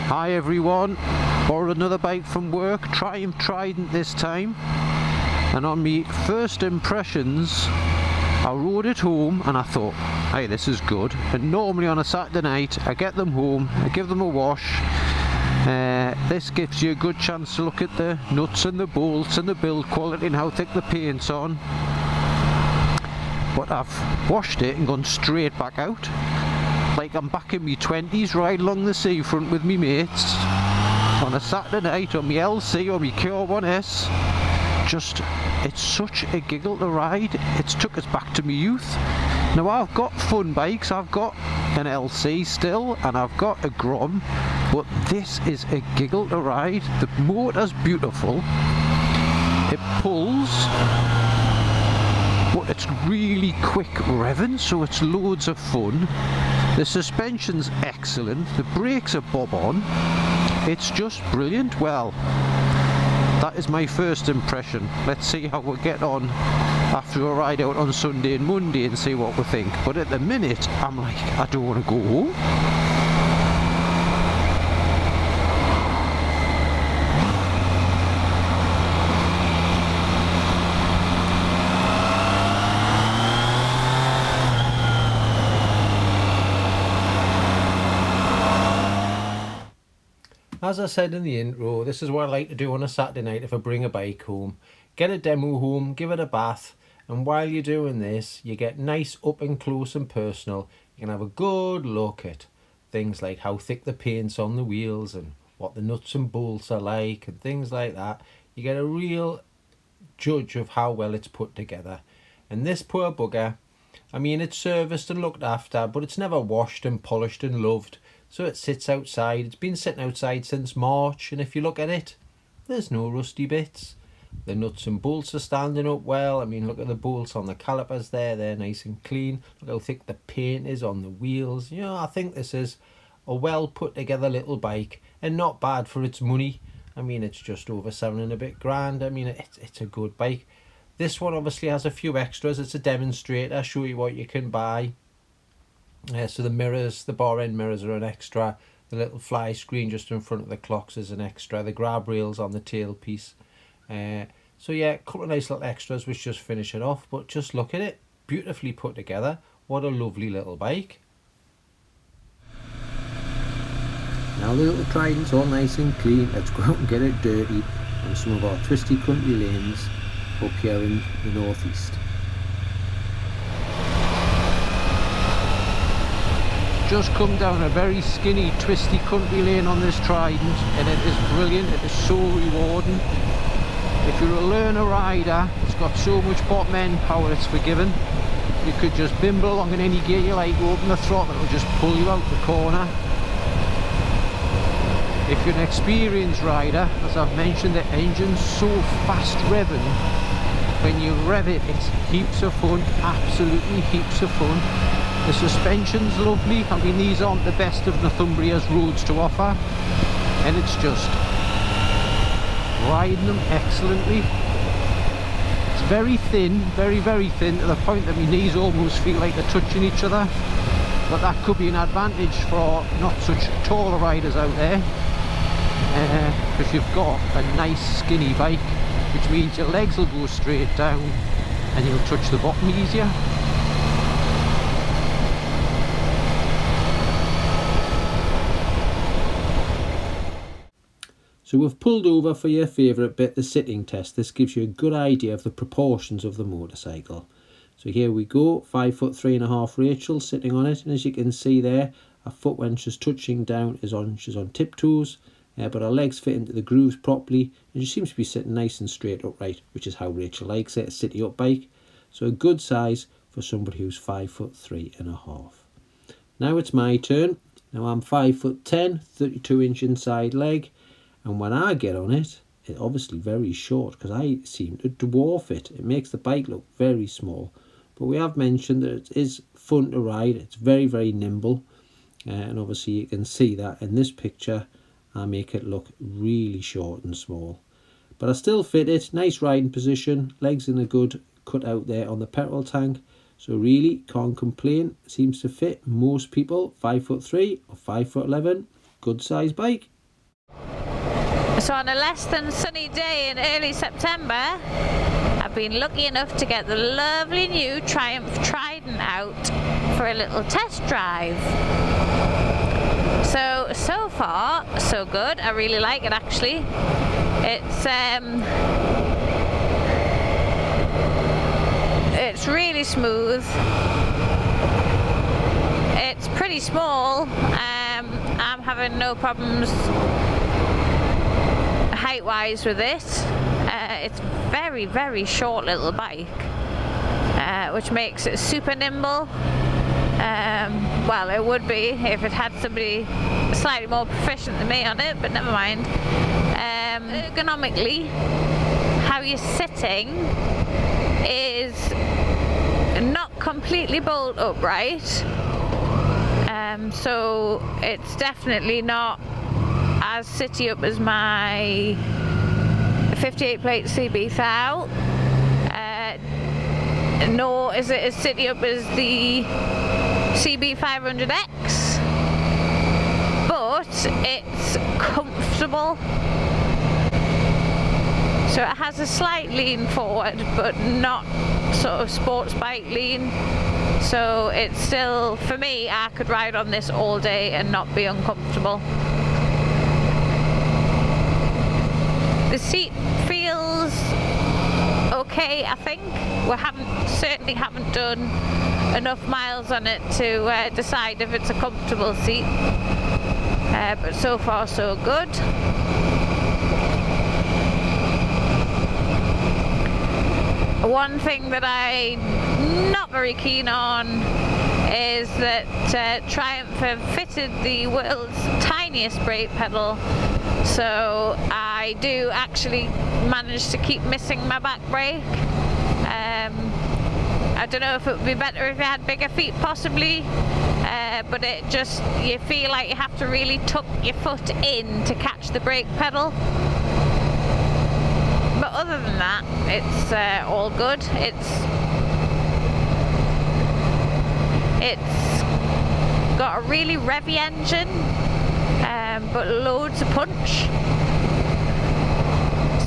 Hi everyone, borrowed another bike from work, Trident this time, and on me first impressions I rode it home and I thought, hey, this is good. And normally on a Saturday night I get them home, I give them a wash. This gives you a good chance to look at the nuts and the bolts and the build quality and how thick the paint's on. But I've washed it and gone straight back out, like I'm back in my 20s riding along the seafront with me mates on a Saturday night on my LC or my Q1S. Just, it's such a giggle to ride. It's took us back to my youth. Now I've got fun bikes, I've got an LC still and I've got a Grom, but this is a giggle to ride. The motor's beautiful, it pulls, but it's really quick revving, so it's loads of fun. The suspension's excellent, the brakes are bob on, it's just brilliant. Well, that is my first impression. Let's see how we get on after a ride out on Sunday and Monday and see what we think. But at the minute, I'm like, I don't want to go home. As I said in the intro, this is what I like to do on a Saturday night if I bring a bike home. Get a demo home, give it a bath, and while you're doing this, you get nice up and close and personal. You can have a good look at things like how thick the paint's on the wheels and what the nuts and bolts are like and things like that. You get a real judge of how well it's put together. And this poor bugger, I mean, it's serviced and looked after, but it's never washed and polished and loved. So it sits outside. It's been sitting outside since March, and if you look at it, there's no rusty bits. The nuts and bolts are standing up well. I mean, look at the bolts on the calipers there, they're nice and clean. Look how thick the paint is on the wheels. You know, I think this is a well put together little bike and not bad for its money. I mean, it's just over 7 and a bit grand. I mean, it's a good bike. This one obviously has a few extras. It's a demonstrator, I'll show you what you can buy. So the mirrors, the bar end mirrors are an extra. The little fly screen just in front of the clocks is an extra. The grab rails on the tailpiece. So yeah, a couple of nice little extras which just finish it off. But just look at it, beautifully put together. What a lovely little bike. Now the little Trident's all nice and clean. Let's go out and get it dirty on some of our twisty country lanes up here in the northeast. Just come down a very skinny, twisty country lane on this Trident, and it is brilliant. It is so rewarding. If you're a learner rider, it's got so much bottom end power, it's forgiven. You could just bimble along in any gear you like, open the throttle, it'll just pull you out the corner. If you're an experienced rider, as I've mentioned, the engine's so fast revving. When you rev it, it's heaps of fun, absolutely heaps of fun. The suspension's lovely. I mean, these aren't the best of Northumbria's roads to offer, and it's just riding them excellently. It's very thin, very thin, to the point that my knees almost feel like they're touching each other, but that could be an advantage for not such taller riders out there, because you've got a nice skinny bike, which means your legs will go straight down and you'll touch the bottom easier. So we've pulled over for your favourite bit, the sitting test. This gives you a good idea of the proportions of the motorcycle. So here we go, 5'3.5" Rachel sitting on it, and as you can see there, her foot when she's touching down she's on tiptoes, but her legs fit into the grooves properly, and she seems to be sitting nice and straight upright, which is how Rachel likes it, a city up bike. So a good size for somebody who's 5'3.5". Now it's my turn. Now I'm 5'10", 32 inch inside leg. And when I get on it, it's obviously very short because I seem to dwarf it. It makes the bike look very small. But we have mentioned that it is fun to ride. It's very nimble. And obviously you can see that in this picture, I make it look really short and small. But I still fit it. Nice riding position. Legs in a good cut out there on the petrol tank. So really can't complain. Seems to fit most people. 5'3" or 5'11". Good size bike. So on a less than sunny day in early September, I've been lucky enough to get the lovely new Triumph Trident out for a little test drive. So far, so good. I really like it actually. It's really smooth. It's pretty small. I'm having no problems height-wise with it. It's very, very short little bike, which makes it super nimble. Well, it would be if it had somebody slightly more proficient than me on it, but never mind. Ergonomically, how you're sitting is not completely bolt upright, so it's definitely not as city up as my 58 plate CB 1000, nor is it as city up as the CB 500X, but it's comfortable. So it has a slight lean forward, but not sort of sports bike lean. So it's still, for me, I could ride on this all day and not be uncomfortable. The seat feels okay, I think. We certainly haven't done enough miles on it to decide if it's a comfortable seat, but so far so good. One thing that I'm not very keen on is that Triumph have fitted the world's tiniest brake pedal, so I do actually manage to keep missing my back brake. I don't know if it would be better if you had bigger feet possibly, but it just, you feel like you have to really tuck your foot in to catch the brake pedal. But other than that, it's all good. It's got a really revvy engine, but loads of punch.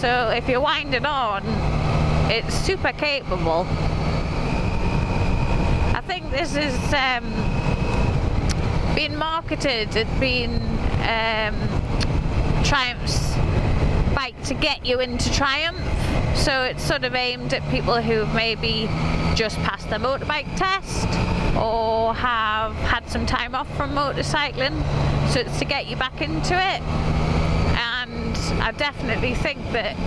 So if you wind it on, it's super capable. I think this is being marketed as being Triumph's bike to get you into Triumph, so it's sort of aimed at people who've maybe just passed their motorbike test or have had some time off from motorcycling, so it's to get you back into it. And I definitely think that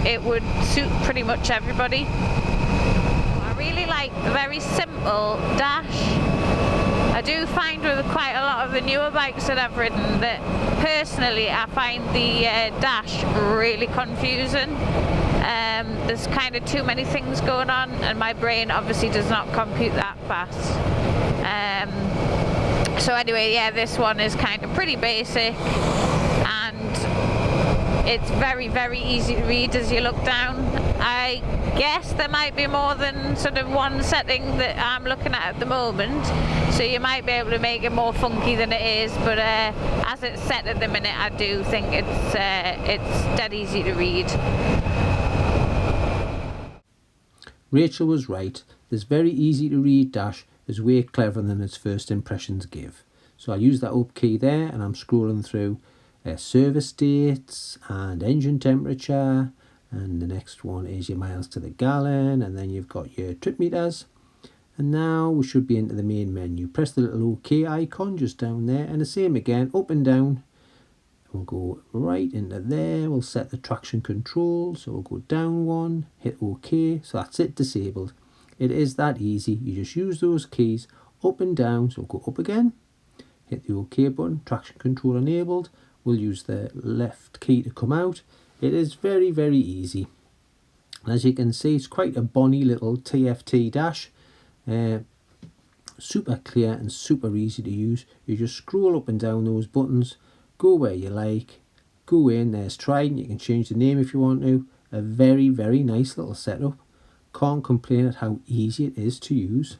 it would suit pretty much everybody. I really like the very simple dash. I do find with quite a lot of the newer bikes that I've ridden that personally I find the dash really confusing. There's kind of too many things going on and my brain obviously does not compute that fast. So anyway, yeah, this one is kind of pretty basic and it's very, very easy to read as you look down. I guess there might be more than sort of one setting that I'm looking at the moment, so you might be able to make it more funky than it is, but as it's set at the minute, I do think it's dead easy to read. Rachel was right. This very easy to read dash is way cleverer than its first impressions give. So I use that up key there and I'm scrolling through service dates and engine temperature, and the next one is your miles to the gallon, and then you've got your trip meters. And now we should be into the main menu. Press the little OK icon just down there, and the same again, up and down. We'll go right into there. We'll set the traction control, so we'll go down one, hit OK, so that's it disabled. It is that easy. You just use those keys up and down, so we'll go up again, hit the OK button, traction control enabled. We'll use the left key to come out. It is very, very easy. As you can see, it's quite a bonny little TFT dash. Super clear and super easy to use. You just scroll up and down those buttons, go where you like, go in, there's Trident, you can change the name if you want to. A very, very nice little setup. Can't complain at how easy it is to use.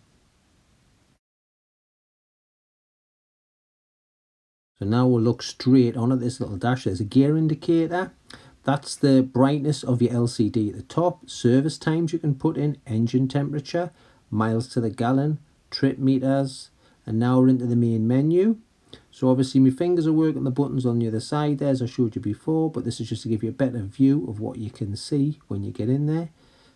So now we'll look straight on at this little dash. There's a gear indicator. That's the brightness of your LCD at the top. Service times you can put in, engine temperature, miles to the gallon, trip meters, and now we're into the main menu. So obviously my fingers are working the buttons on the other side there, as I showed you before, but this is just to give you a better view of what you can see when you get in there.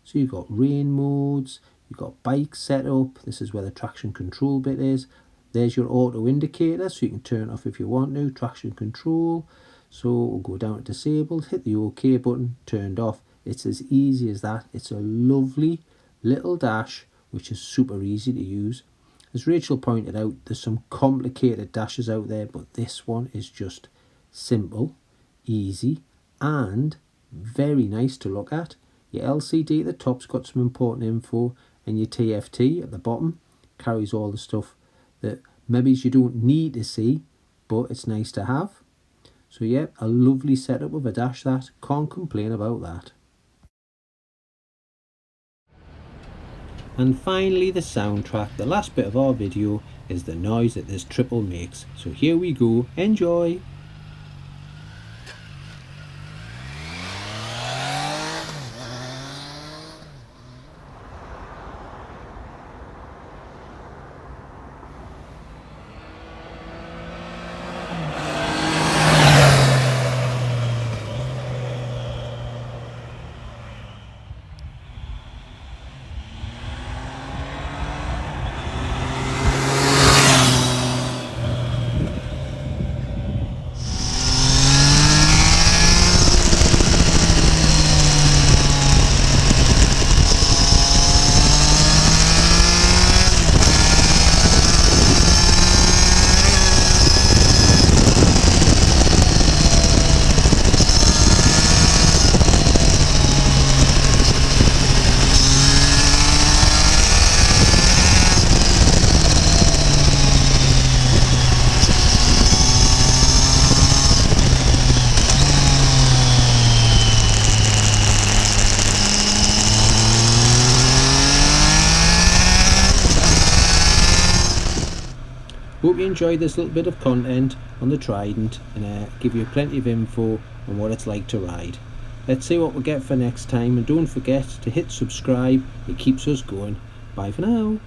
So you've got rain modes, you've got bike setup, this is where the traction control bit is. There's your auto indicator, so you can turn it off if you want to, traction control. So we'll go down to disabled, hit the OK button, turned off. It's as easy as that. It's a lovely little dash, which is super easy to use. As Rachel pointed out, there's some complicated dashes out there, but this one is just simple, easy, and very nice to look at. Your LCD at the top's got some important info, and your TFT at the bottom carries all the stuff that maybe you don't need to see, but it's nice to have. So yeah, a lovely setup of a dash that. Can't complain about that. And finally the soundtrack. The last bit of our video is the noise that this triple makes. So here we go, enjoy! Hope you enjoyed this little bit of content on the Trident and give you plenty of info on what it's like to ride. Let's see what we get for next time, and don't forget to hit subscribe, it keeps us going. Bye for now.